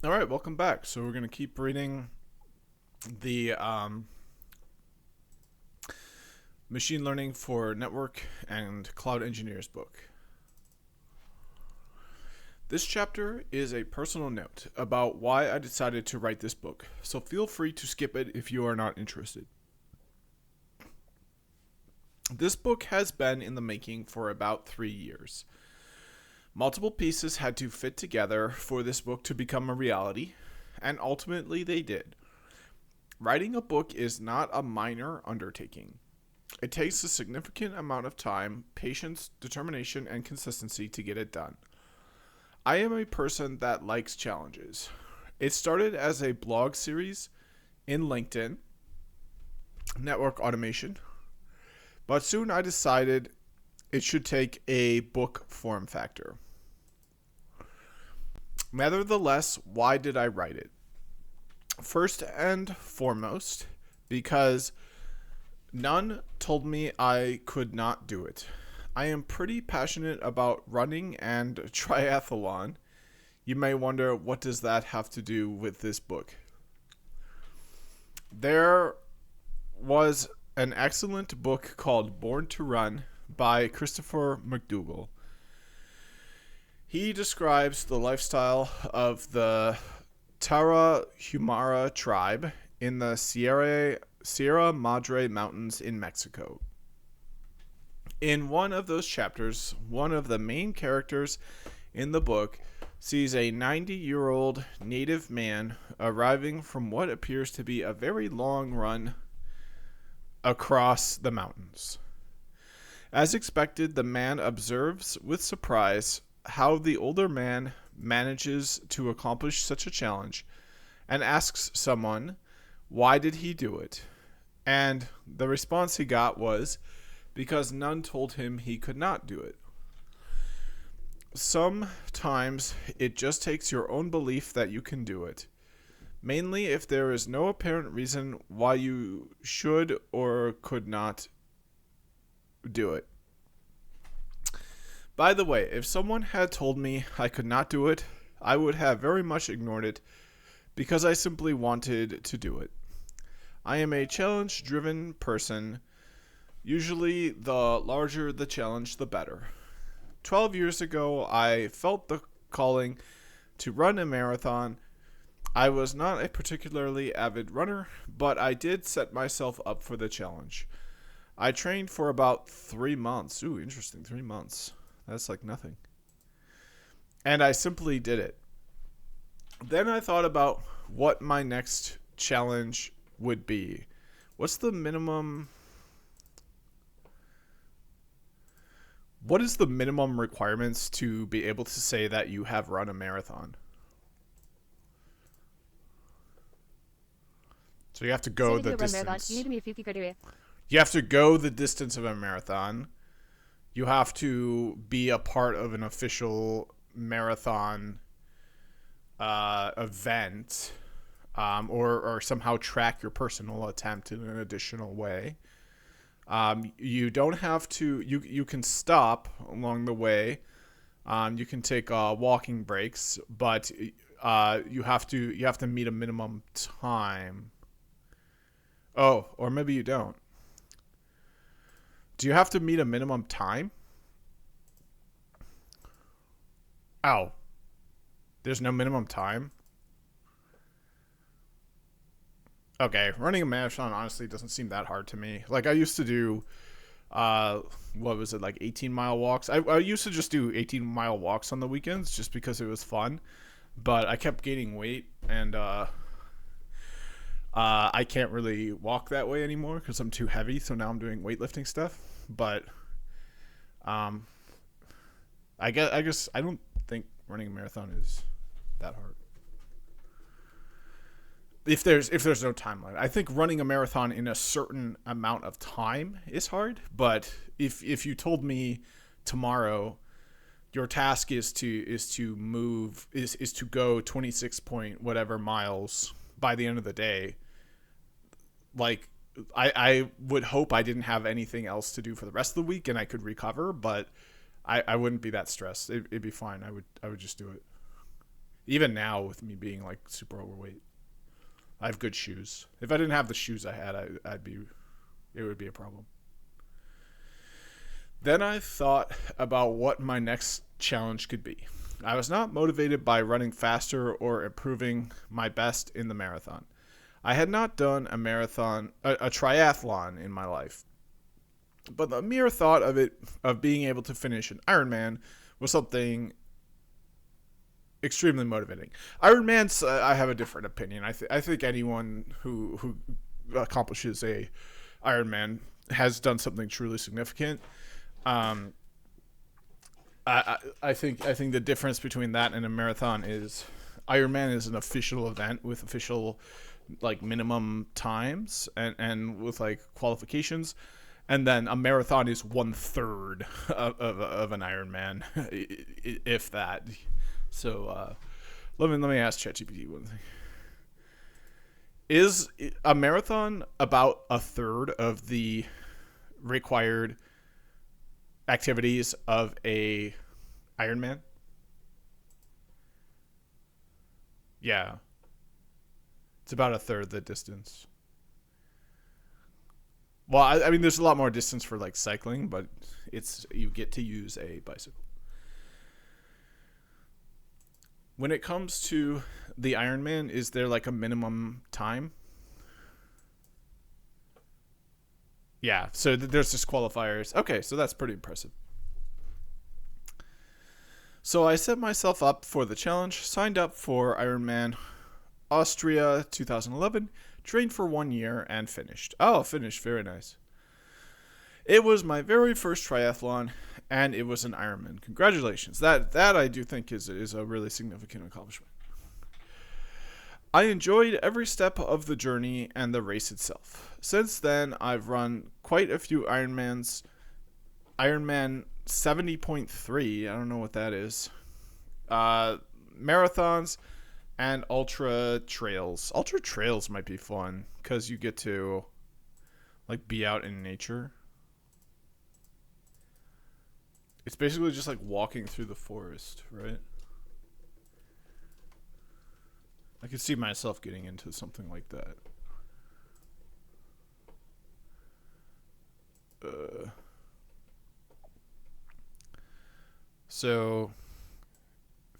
All right, welcome back. So we're going to keep reading the Machine Learning for Network and Cloud Engineers book. This chapter is a personal note about why I decided to write this book, so feel free to skip it if you are not interested. This book has been in the making for about 3 years. Multiple pieces had to fit together for this book to become a reality, and ultimately they did. Writing a book is not a minor undertaking. It takes a significant amount of time, patience, determination, and consistency to get it done. I am a person that likes challenges. It started as a blog series in LinkedIn, network automation, but soon I decided it should take a book form factor. Nevertheless, why did I write it? First and foremost, because none told me I could not do it. I am pretty passionate about running and triathlon. You may wonder, what does that have to do with this book? There was an excellent book called Born to Run by Christopher McDougall. He describes the lifestyle of the Tarahumara tribe in the Sierra Madre Mountains in Mexico. In one of those chapters, one of the main characters in the book sees a 90-year-old native man arriving from what appears to be a very long run across the mountains. As expected, the man observes with surprise how the older man manages to accomplish such a challenge and asks someone, why did he do it? And the response he got was, because none told him he could not do it. Sometimes it just takes your own belief that you can do it, mainly if there is no apparent reason why you should or could not do it. By the way, if someone had told me I could not do it, I would have very much ignored it because I simply wanted to do it. I am a challenge-driven person. Usually, the larger the challenge, the better. 12 years ago, I felt the calling to run a marathon. I was not a particularly avid runner, but I did set myself up for the challenge. I trained for about 3 months. Ooh, interesting, 3 months. That's like nothing. And I simply did it. Then I thought about what my next challenge would be. What's the minimum... What is the minimum requirements to be able to say that you have run a marathon? So you have to go the distance. You have to go the distance of a marathon. You have to be a part of an official marathon event, or somehow track your personal attempt in an additional way. You don't have to. You can stop along the way. You can take walking breaks, but you have to meet a minimum time. Oh, or maybe you don't. Do you have to meet a minimum time? Oh, there's no minimum time? Okay, running a marathon honestly doesn't seem that hard to me. Like, I used to do, what was it, like 18-mile walks? I used to just do 18-mile walks on the weekends just because it was fun. But I kept gaining weight, and I can't really walk that way anymore because I'm too heavy, so now I'm doing weightlifting stuff. But um, I guess I don't think running a marathon is that hard. If there's no time limit, I think running a marathon in a certain amount of time is hard. But if you told me tomorrow your task is to go 26 point whatever miles by the end of the day, like I would hope I didn't have anything else to do for the rest of the week and I could recover, but I wouldn't be that stressed. It'd be fine. I would just do it. Even now, with me being like super overweight, I have good shoes. If I didn't have the shoes I had, it would be a problem. Then I thought about what my next challenge could be. I was not motivated by running faster or improving my best in the marathon. I had not done a triathlon in my life. But the mere thought of being able to finish an Ironman was something extremely motivating. Ironman's, I have a different opinion. I think anyone who accomplishes a Ironman has done something truly significant. I think the difference between that and a marathon is Ironman is an official event with official like minimum times and with like qualifications, and then a marathon is 1/3 of an Ironman, if that. So let me ask ChatGPT one thing. Is a marathon about 1/3 of the required activities of a Ironman? Yeah. It's about 1/3 the distance. Well, I mean, there's a lot more distance for like cycling, but you get to use a bicycle. When it comes to the Ironman, is there like a minimum time? Yeah, so there's disqualifiers. Okay, so that's pretty impressive. So I set myself up for the challenge, signed up for Ironman Austria 2011, trained for 1 year, and finished. Oh, finished. Very nice. It was my very first triathlon, and it was an Ironman. Congratulations. That I do think is a really significant accomplishment. I enjoyed every step of the journey and the race itself. Since then, I've run quite a few Ironmans. Ironman 70.3, I don't know what that is. Marathons and ultra trails. Ultra trails might be fun because you get to like be out in nature. It's basically just like walking through the forest, right? I could see myself getting into something like that. So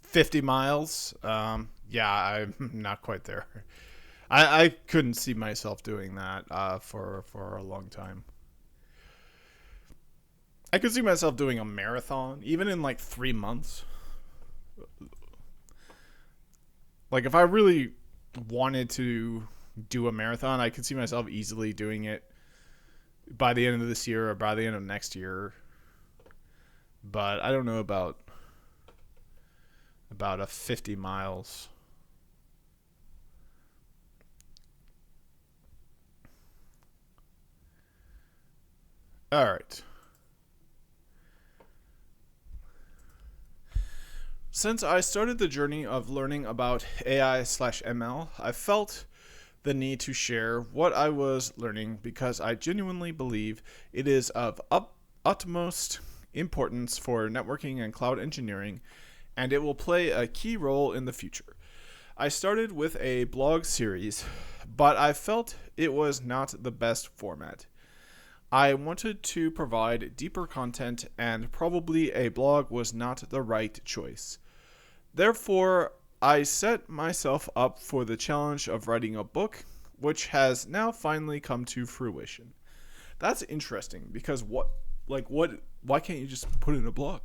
50 miles. Yeah, I'm not quite there. I couldn't see myself doing that for a long time. I could see myself doing a marathon, even in like 3 months. Like if I really wanted to do a marathon, I could see myself easily doing it by the end of this year or by the end of next year. But I don't know about a 50 miles. All right. Since I started the journey of learning about AI/ML, I felt the need to share what I was learning because I genuinely believe it is of utmost importance for networking and cloud engineering, and it will play a key role in the future. I started with a blog series, but I felt it was not the best format. I wanted to provide deeper content, and probably a blog was not the right choice. Therefore, I set myself up for the challenge of writing a book, which has now finally come to fruition. That's interesting because why can't you just put it in a blog?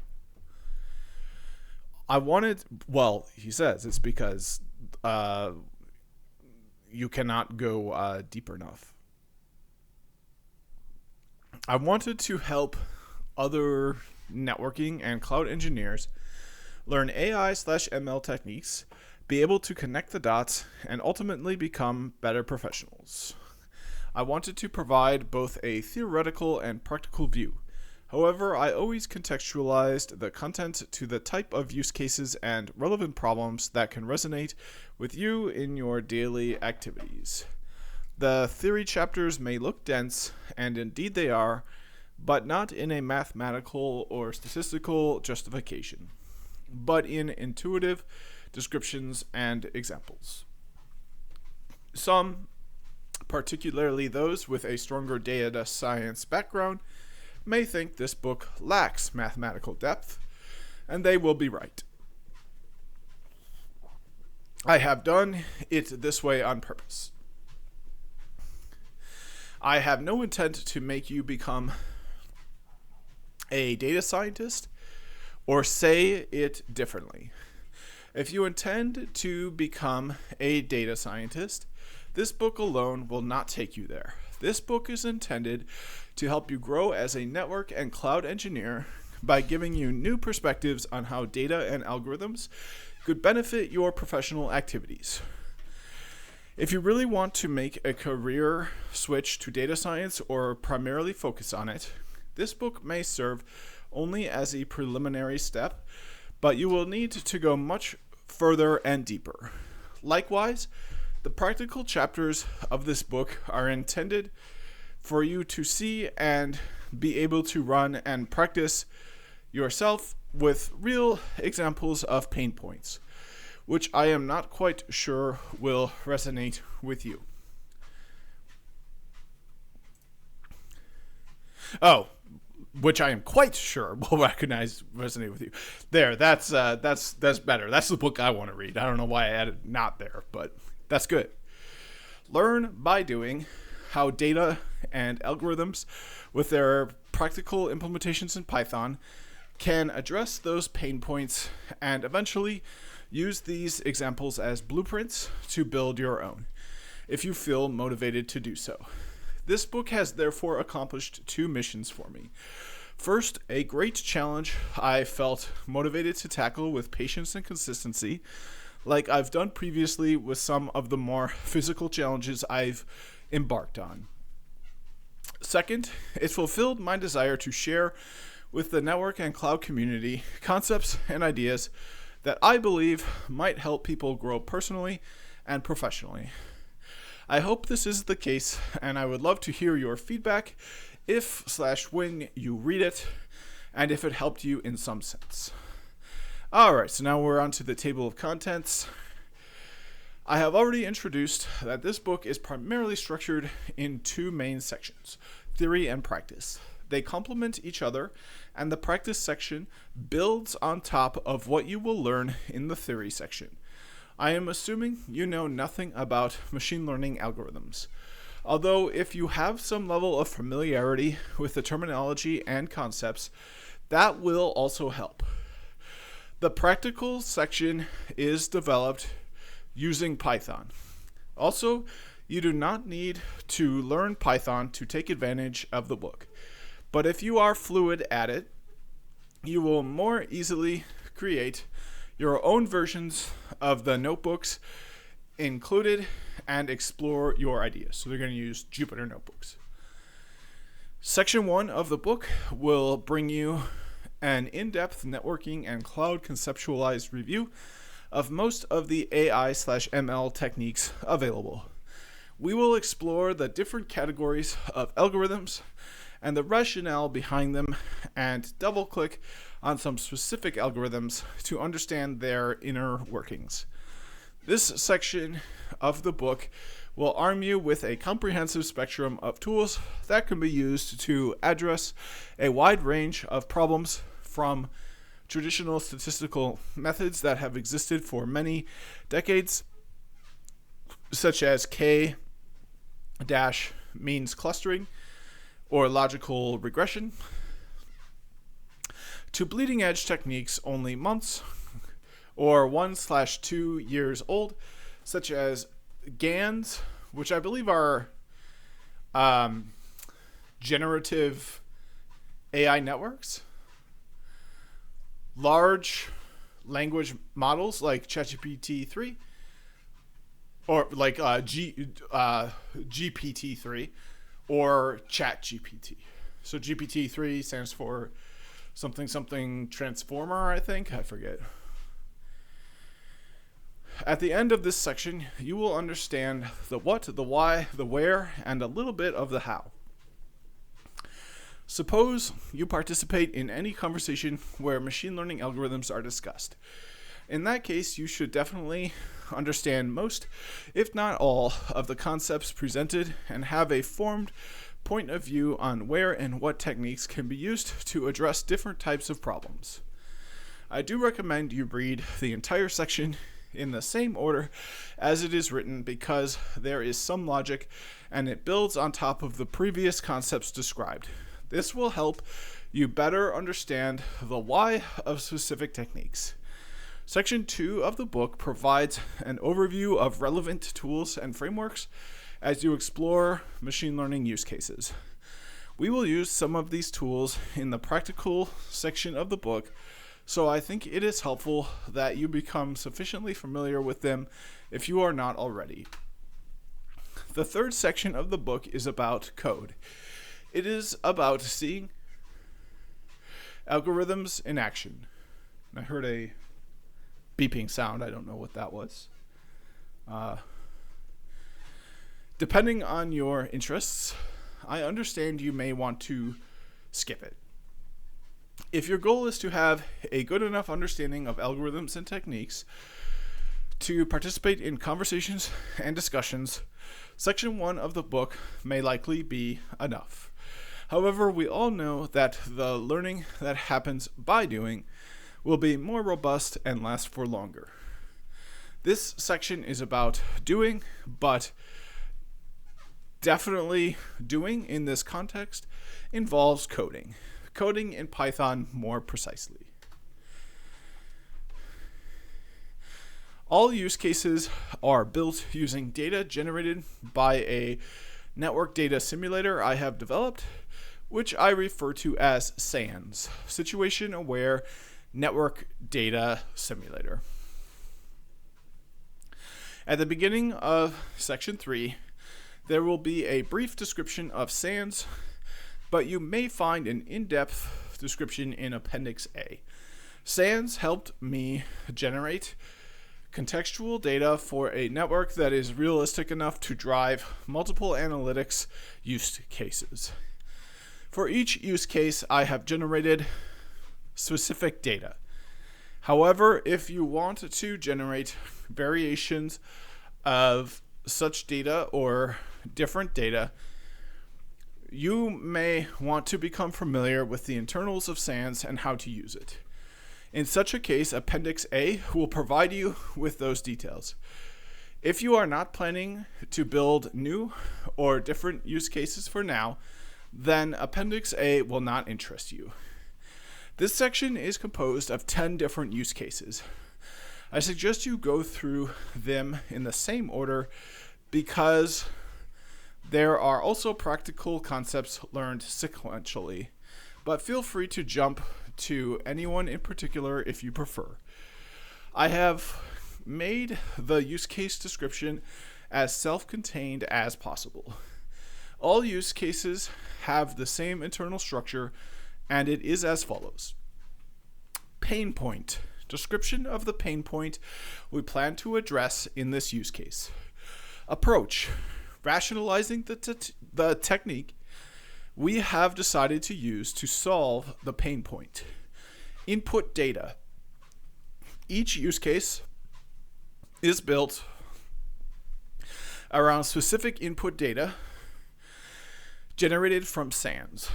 He says it's because you cannot go deep enough. I wanted to help other networking and cloud engineers learn AI/ML techniques, be able to connect the dots, and ultimately become better professionals. I wanted to provide both a theoretical and practical view. However, I always contextualized the content to the type of use cases and relevant problems that can resonate with you in your daily activities. The theory chapters may look dense, and indeed they are, but not in a mathematical or statistical justification, but in intuitive, descriptions, and examples. Some, particularly those with a stronger data science background, may think this book lacks mathematical depth, and they will be right. I have done it this way on purpose. I have no intent to make you become a data scientist, or say it differently. If you intend to become a data scientist, this book alone will not take you there. This book is intended to help you grow as a network and cloud engineer by giving you new perspectives on how data and algorithms could benefit your professional activities. If you really want to make a career switch to data science or primarily focus on it, this book may serve only as a preliminary step, but you will need to go much further and deeper. Likewise, the practical chapters of this book are intended for you to see and be able to run and practice yourself with real examples of pain points, which I am not quite sure will resonate with you. Oh, which I am quite sure will resonate with you. There, that's better. That's the book I want to read. I don't know why I added not there, but that's good. Learn by doing how data and algorithms with their practical implementations in Python can address those pain points and eventually use these examples as blueprints to build your own, if you feel motivated to do so. This book has therefore accomplished two missions for me. First, a great challenge I felt motivated to tackle with patience and consistency, like I've done previously with some of the more physical challenges I've embarked on. Second, it fulfilled my desire to share with the network and cloud community concepts and ideas that I believe might help people grow personally and professionally. I hope this is the case, and I would love to hear your feedback if/when you read it, and if it helped you in some sense. Alright, so now we're on to the table of contents. I have already introduced that this book is primarily structured in two main sections, theory and practice. They complement each other, and the practice section builds on top of what you will learn in the theory section. I am assuming you know nothing about machine learning algorithms, although if you have some level of familiarity with the terminology and concepts, that will also help. The practical section is developed using Python. Also, you do not need to learn Python to take advantage of the book, but if you are fluid at it, you will more easily create your own versions of the notebooks included and explore your ideas. So they're going to use Jupyter notebooks. Section 1 of the book will bring you an in-depth networking and cloud conceptualized review of most of the AI/ML techniques available. We will explore the different categories of algorithms and the rationale behind them, and double-click on some specific algorithms to understand their inner workings. This section of the book will arm you with a comprehensive spectrum of tools that can be used to address a wide range of problems, from traditional statistical methods that have existed for many decades, such as K-means clustering or logical regression, to bleeding edge techniques only months or 1/2 years old, such as GANs, which I believe are generative AI networks, large language models like ChatGPT-3, or like GPT-3, or ChatGPT. So GPT-3 stands for something transformer, I think. I forget. At the end of this section, you will understand the what, the why, the where, and a little bit of the how. Suppose you participate in any conversation where machine learning algorithms are discussed, In that case, you should definitely understand most, if not all, of the concepts presented and have a formed point of view on where and what techniques can be used to address different types of problems. I do recommend you read the entire section in the same order as it is written because there is some logic and it builds on top of the previous concepts described. This will help you better understand the why of specific techniques. Section 2 of the book provides an overview of relevant tools and frameworks as you explore machine learning use cases. We will use some of these tools in the practical section of the book, so I think it is helpful that you become sufficiently familiar with them if you are not already. The third section of the book is about code. It is about seeing algorithms in action. I heard a beeping sound. I don't know what that was. Depending on your interests, I understand you may want to skip it. If your goal is to have a good enough understanding of algorithms and techniques to participate in conversations and discussions, section 1 of the book may likely be enough. However, we all know that the learning that happens by doing will be more robust and last for longer. This section is about doing, but definitely doing in this context involves coding. Coding in Python more precisely. All use cases are built using data generated by a network data simulator I have developed, which I refer to as SANS, Situation Aware Network Data Simulator. At the beginning of section 3, there will be a brief description of SANS, but you may find an in-depth description in Appendix A. SANS helped me generate contextual data for a network that is realistic enough to drive multiple analytics use cases. For each use case, I have generated specific data. However, if you want to generate variations of such data or different data, you may want to become familiar with the internals of SANS and how to use it. In such a case, Appendix A will provide you with those details. If you are not planning to build new or different use cases for now, then Appendix A will not interest you. This section is composed of 10 different use cases. I suggest you go through them in the same order because there are also practical concepts learned sequentially, but feel free to jump to anyone in particular if you prefer. I have made the use case description as self-contained as possible. All use cases have the same internal structure, and it is as follows. Pain point. Description of the pain point we plan to address in this use case. Approach. Rationalizing the technique we have decided to use to solve the pain point. Input data. Each use case is built around specific input data generated from SANS.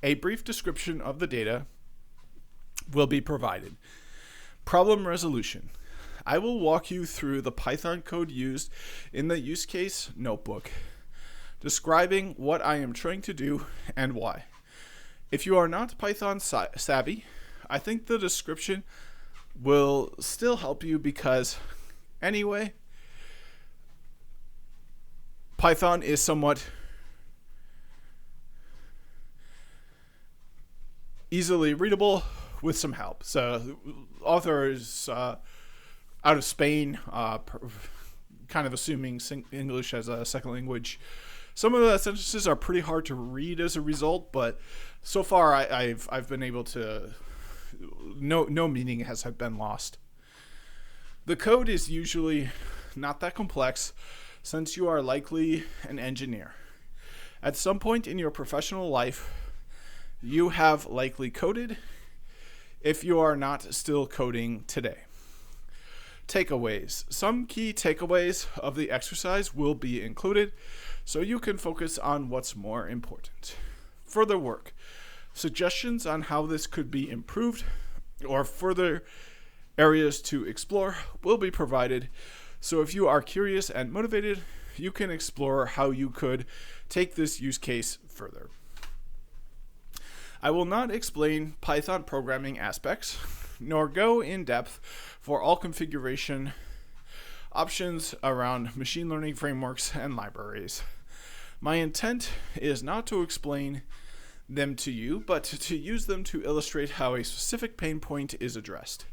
A brief description of the data will be provided. Problem resolution. I will walk you through the Python code used in the use case notebook, describing what I am trying to do and why. If you are not Python savvy, I think the description will still help you because, anyway, Python is somewhat easily readable with some help. So, author is out of Spain, kind of assuming English as a second language. Some of the sentences are pretty hard to read as a result, but so far I've been able to, no meaning has been lost. The code is usually not that complex since you are likely an engineer. At some point in your professional life, you have likely coded if you are not still coding today. Takeaways. Some key takeaways of the exercise will be included, so you can focus on what's more important. Further work. Suggestions on how this could be improved or further areas to explore will be provided, so if you are curious and motivated, you can explore how you could take this use case further. I will not explain Python programming aspects, nor go in depth for all configuration options around machine learning frameworks and libraries. My intent is not to explain them to you, but to use them to illustrate how a specific pain point is addressed.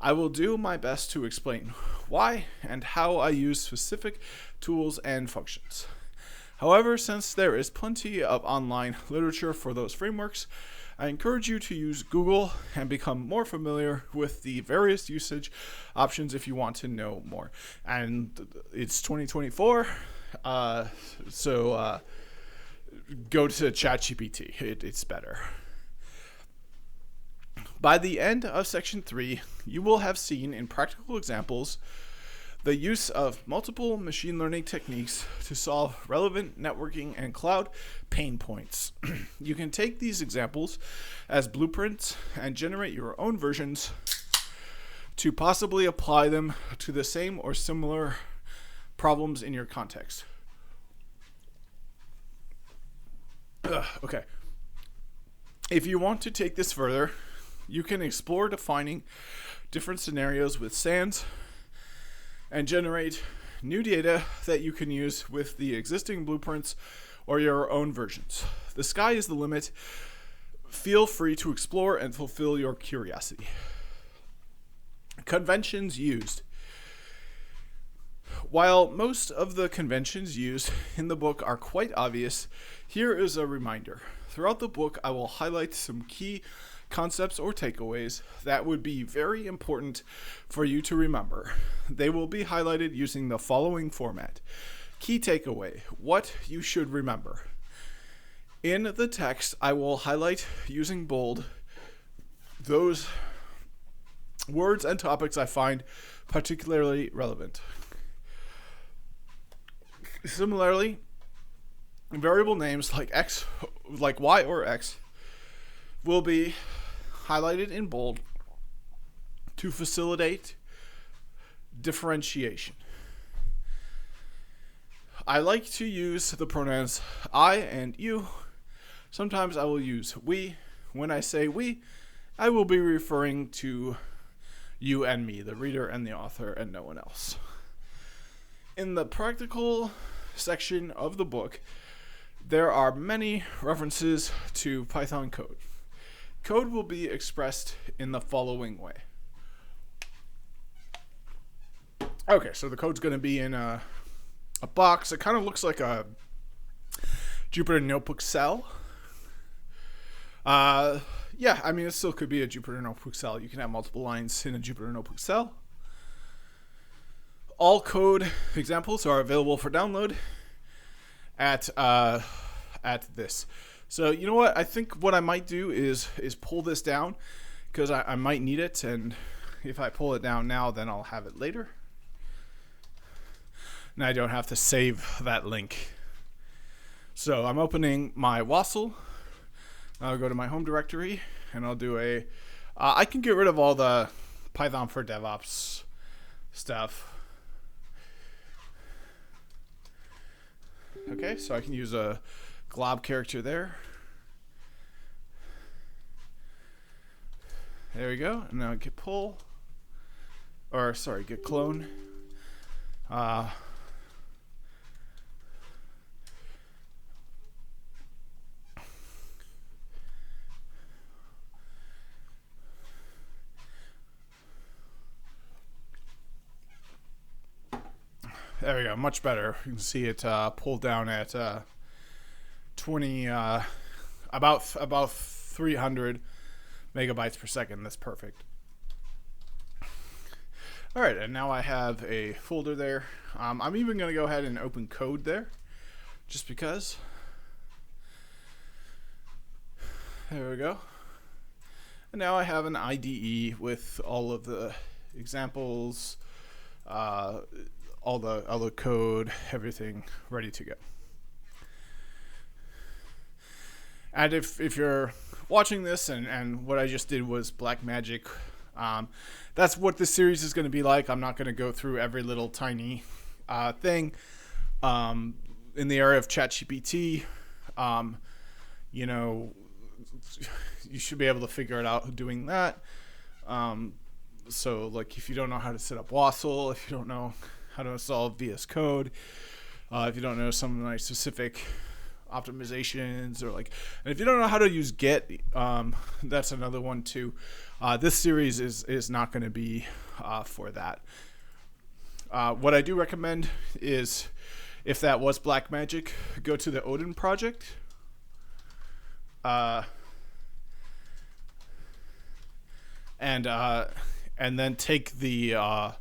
I will do my best to explain why and how I use specific tools and functions. However, since there is plenty of online literature for those frameworks, I encourage you to use Google and become more familiar with the various usage options if you want to know more. And it's 2024, so go to ChatGPT. It's better. By the end of section 3, you will have seen in practical examples the use of multiple machine learning techniques to solve relevant networking and cloud pain points. You can take these examples as blueprints and generate your own versions to possibly apply them to the same or similar problems in your context. Okay. If you want to take this further, you can explore defining different scenarios with SANS and generate new data that you can use with the existing blueprints or your own versions. The sky is the limit. Feel free to explore and fulfill your curiosity. Conventions used. While most of the conventions used in the book are quite obvious, here is a reminder. Throughout the book, I will highlight some key concepts or takeaways that would be very important for you to remember. They will be highlighted using the following format. Key takeaway, what you should remember. In the text, I will highlight using bold those words and topics I find particularly relevant. Similarly, variable names like x, like y or x, will be highlighted in bold to facilitate differentiation. I like to use the pronouns I and you. Sometimes I will use we. When I say we, I will be referring to you and me, the reader and the author, and no one else. In the practical section of the book, there are many references to Python code. Code will be expressed in the following way. Okay, so the code's going to be in a box. It kind of looks like a Jupyter Notebook cell. Yeah, I mean, it still could be a Jupyter Notebook cell. You can have multiple lines in a Jupyter Notebook cell. All code examples are available for download at this. So you know what? I think what I might do is pull this down because I might need it, and if I pull it down now, then I'll have it later. And I don't have to save that link. So I'm opening my WASL. I'll go to my home directory, and I'll do I can get rid of all the Python for DevOps stuff. Okay, so I can use a glob character there. There we go. And now git pull, git clone. There we go, much better. You can see it pulled down at 20, about 300 megabytes per second. That's perfect. All right, and now I have a folder there. I'm even going to go ahead and open code there, just because. There we go. And now I have an IDE with all of the examples, uh, all the code, everything ready to go. And if you're watching this and what I just did was Blackmagic, that's what this series is going to be like. I'm not going to go through every little tiny thing. In the area of ChatGPT, you know, you should be able to figure it out doing that. So, like, if you don't know how to set up Wassel, if you don't know how to install VS Code, if you don't know some of my specific optimizations, or like, and if you don't know how to use Git, that's another one too. This series is not going to be for that. What I do recommend is, if that was Blackmagic, go to the Odin project. And then take the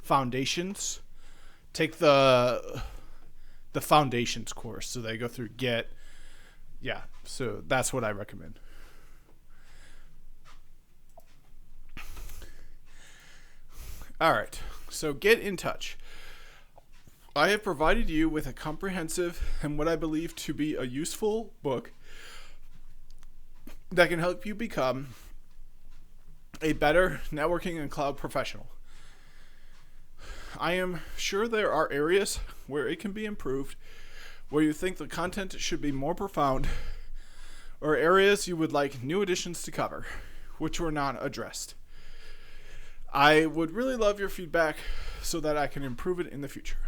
foundations. Take the foundations course. So they go through Git. Yeah, so that's what I recommend. All right, so get in touch. I have provided you with a comprehensive and what I believe to be a useful book that can help you become a better networking and cloud professional. I am sure there are areas where it can be improved, where you think the content should be more profound, or areas you would like new additions to cover, which were not addressed. I would really love your feedback so that I can improve it in the future.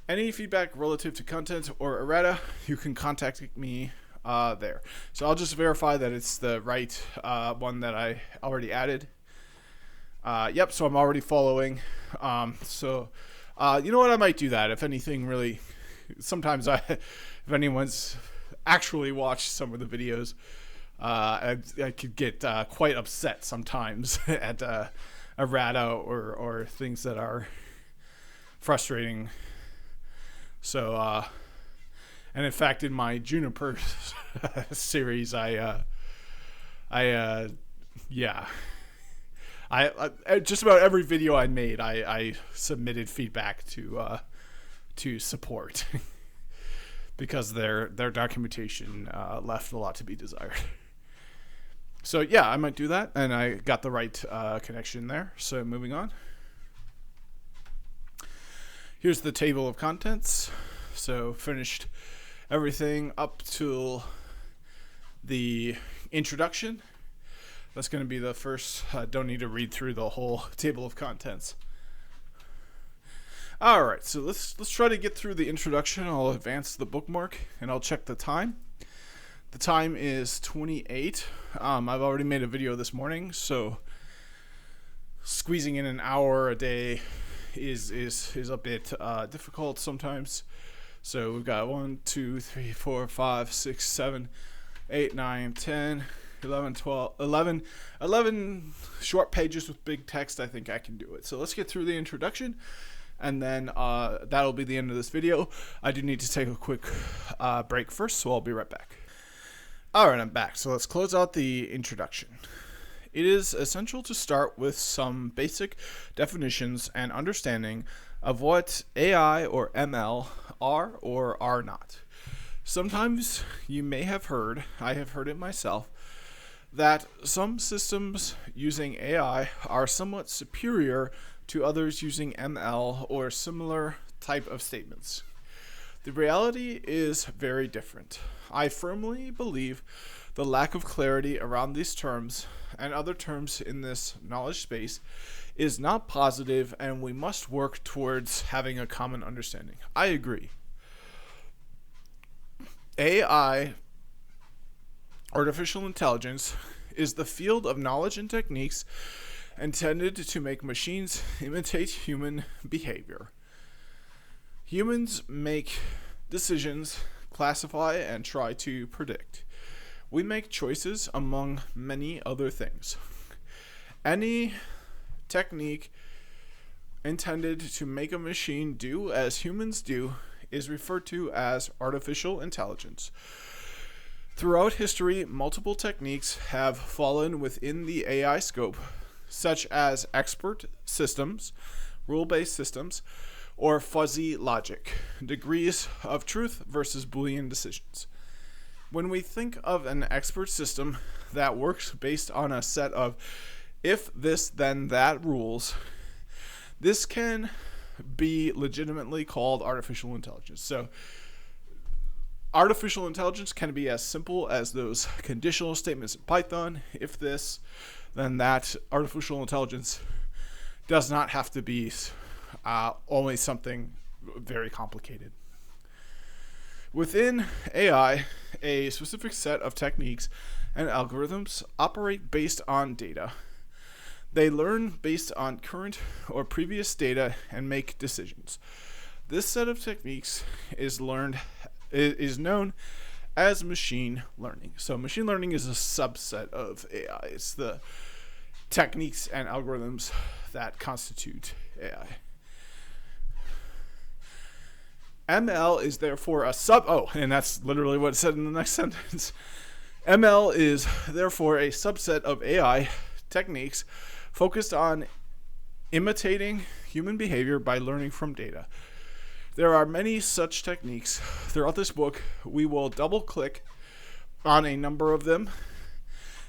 Any feedback relative to content or errata, you can contact me there. So I'll just verify that it's the right one that I already added. Yep, so I'm already following. So you know what, I might do that if anything really. Sometimes if anyone's actually watched some of the videos, I could get quite upset sometimes at errata or things that are frustrating. So, and in fact, in my Juniper series, I just about every video I made, I submitted feedback to support because their documentation left a lot to be desired. So yeah, I might do that, and I got the right connection there. So moving on. Here's the table of contents. So finished everything up till the introduction. That's going to be the first. Don't need to read through the whole table of contents. All right, so let's try to get through the introduction. I'll advance the bookmark and I'll check the time. The time is 28. I've already made a video this morning, so squeezing in an hour a day is a bit difficult sometimes. So we've got 1, 2, 3, 4, 5, 6, 7, 8, 9, 10, 11, 12, 11 short pages with big text. I think I can do it. So let's get through the introduction, and then that'll be the end of this video. I do need to take a quick break first, so I'll be right back. All right, I'm back. So let's close out the introduction. It is essential to start with some basic definitions and understanding of what AI or ML are or are not. Sometimes you may have heard, I have heard it myself, that some systems using AI are somewhat superior to others using ML or similar type of statements. The reality is very different. I firmly believe the lack of clarity around these terms and other terms in this knowledge space is not positive, and we must work towards having a common understanding. I agree. AI, artificial intelligence, is the field of knowledge and techniques intended to make machines imitate human behavior. Humans make decisions, classify, and try to predict. We make choices among many other things. Any technique intended to make a machine do as humans do is referred to as artificial intelligence. Throughout history, multiple techniques have fallen within the AI scope, such as expert systems, rule-based systems, or fuzzy logic, degrees of truth versus Boolean decisions. When we think of an expert system that works based on a set of if this then that rules, this can be legitimately called artificial intelligence. So artificial intelligence can be as simple as those conditional statements in Python. If this, then that. Artificial intelligence does not have to be always something very complicated. Within AI, a specific set of techniques and algorithms operate based on data. They learn based on current or previous data and make decisions. This set of techniques is known as machine learning. So machine learning is a subset of AI. It's the techniques and algorithms that constitute AI. ML is therefore and that's literally what it said in the next sentence. ML is therefore a subset of AI techniques focused on imitating human behavior by learning from data. There are many such techniques. Throughout this book, we will double-click on a number of them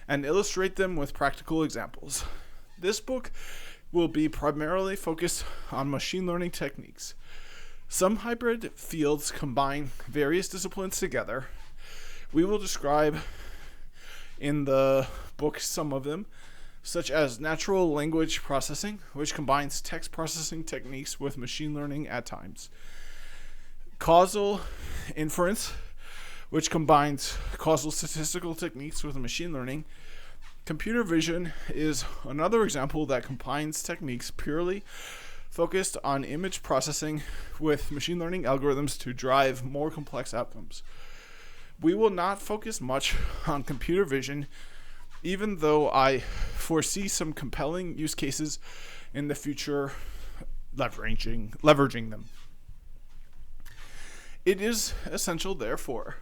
and illustrate them with practical examples. This book will be primarily focused on machine learning techniques. Some hybrid fields combine various disciplines together. We will describe in the book some of them, such as natural language processing, which combines text processing techniques with machine learning at times. Causal inference, which combines causal statistical techniques with machine learning. Computer vision is another example that combines techniques purely focused on image processing with machine learning algorithms to drive more complex outcomes. We will not focus much on computer vision, even though I foresee some compelling use cases in the future leveraging them. It is essential, therefore,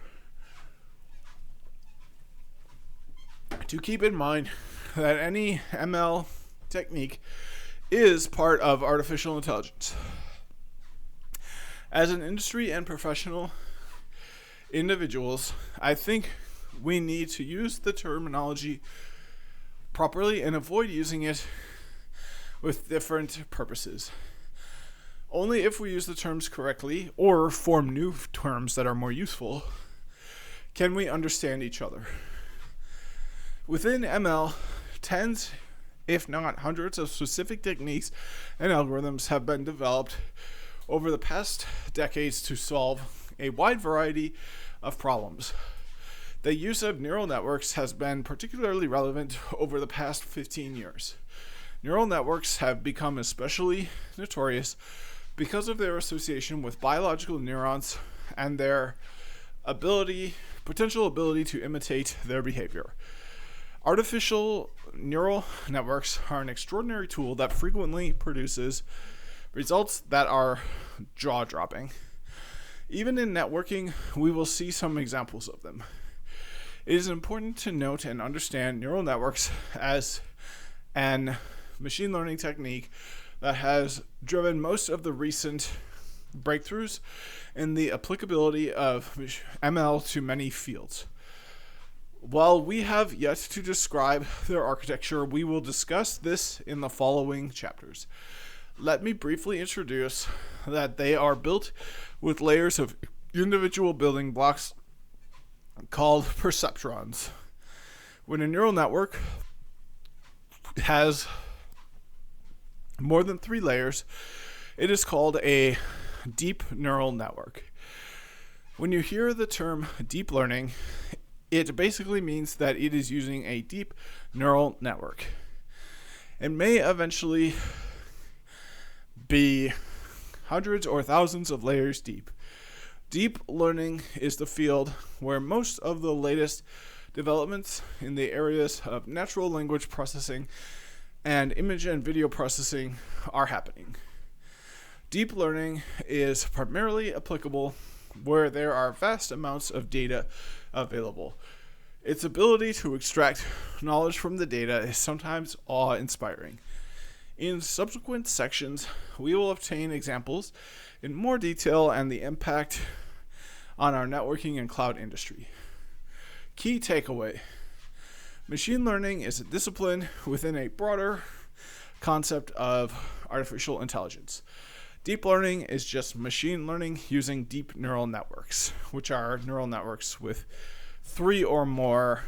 to keep in mind that any ML technique is part of artificial intelligence. As an industry and professional individuals, I think we need to use the terminology properly and avoid using it with different purposes. Only if we use the terms correctly or form new terms that are more useful can we understand each other. Within ML, tens, if not hundreds, of specific techniques and algorithms have been developed over the past decades to solve a wide variety of problems. The use of neural networks has been particularly relevant over the past 15 years. Neural networks have become especially notorious because of their association with biological neurons and their potential ability to imitate their behavior. Artificial neural networks are an extraordinary tool that frequently produces results that are jaw-dropping. Even in networking, we will see some examples of them. It is important to note and understand neural networks as an machine learning technique that has driven most of the recent breakthroughs in the applicability of ML to many fields. While we have yet to describe their architecture, we will discuss this in the following chapters. Let me briefly introduce that they are built with layers of individual building blocks called perceptrons. When a neural network has more than 3 layers, it is called a deep neural network. When you hear the term deep learning, it basically means that it is using a deep neural network. It may eventually be hundreds or thousands of layers deep. Deep learning is the field where most of the latest developments in the areas of natural language processing and image and video processing are happening. Deep learning is primarily applicable where there are vast amounts of data available. Its ability to extract knowledge from the data is sometimes awe-inspiring. In subsequent sections, we will obtain examples in more detail and the impact on our networking and cloud industry. Key takeaway: machine learning is a discipline within a broader concept of artificial intelligence. Deep learning is just machine learning using deep neural networks, which are neural networks with three or more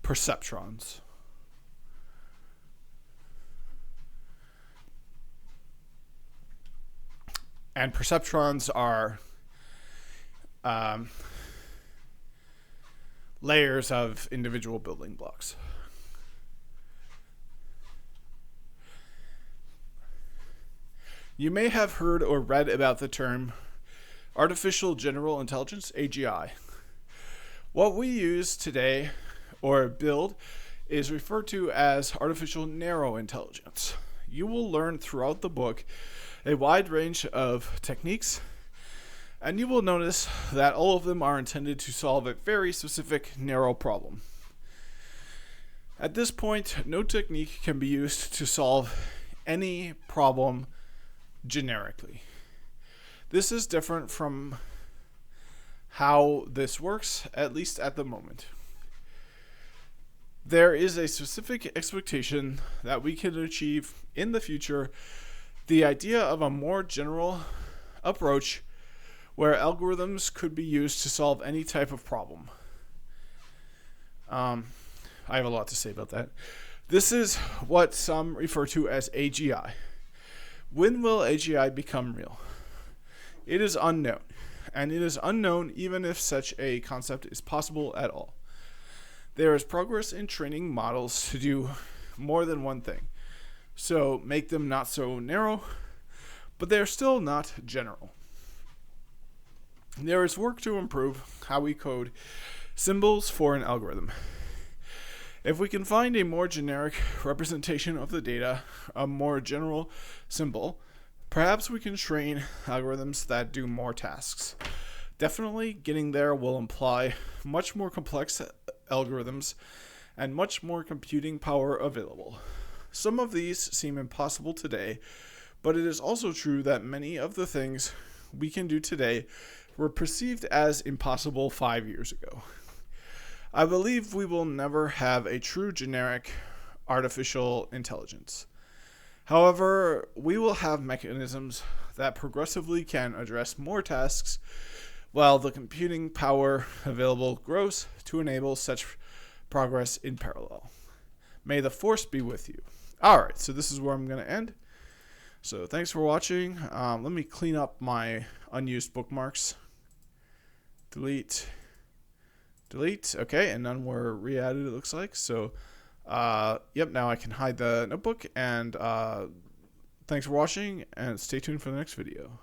perceptrons. And perceptrons are layers of individual building blocks. You may have heard or read about the term artificial general intelligence, AGI. What we use today or build is referred to as artificial narrow intelligence. You will learn throughout the book a wide range of techniques, and you will notice that all of them are intended to solve a very specific narrow problem. At this point, no technique can be used to solve any problem generically. This is different from how this works, at least at the moment. There is a specific expectation that we can achieve in the future the idea of a more general approach where algorithms could be used to solve any type of problem. I have a lot to say about that. This is what some refer to as AGI. When will AGI become real? It is unknown, and it is unknown even if such a concept is possible at all. There is progress in training models to do more than one thing, so make them not so narrow, but they are still not general. There is work to improve how we code symbols for an algorithm. If we can find a more generic representation of the data, a more general symbol, perhaps we can train algorithms that do more tasks. Definitely getting there will imply much more complex algorithms and much more computing power available. Some of these seem impossible today, but it is also true that many of the things we can do today were perceived as impossible 5 years ago. I believe we will never have a true generic artificial intelligence. However, we will have mechanisms that progressively can address more tasks while the computing power available grows to enable such progress in parallel. May the force be with you. Alright, so this is where I'm going to end. So thanks for watching. Let me clean up my unused bookmarks. Delete. Okay, and none were re-added, it looks like. So, yep, now I can hide the notebook. And thanks for watching, and stay tuned for the next video.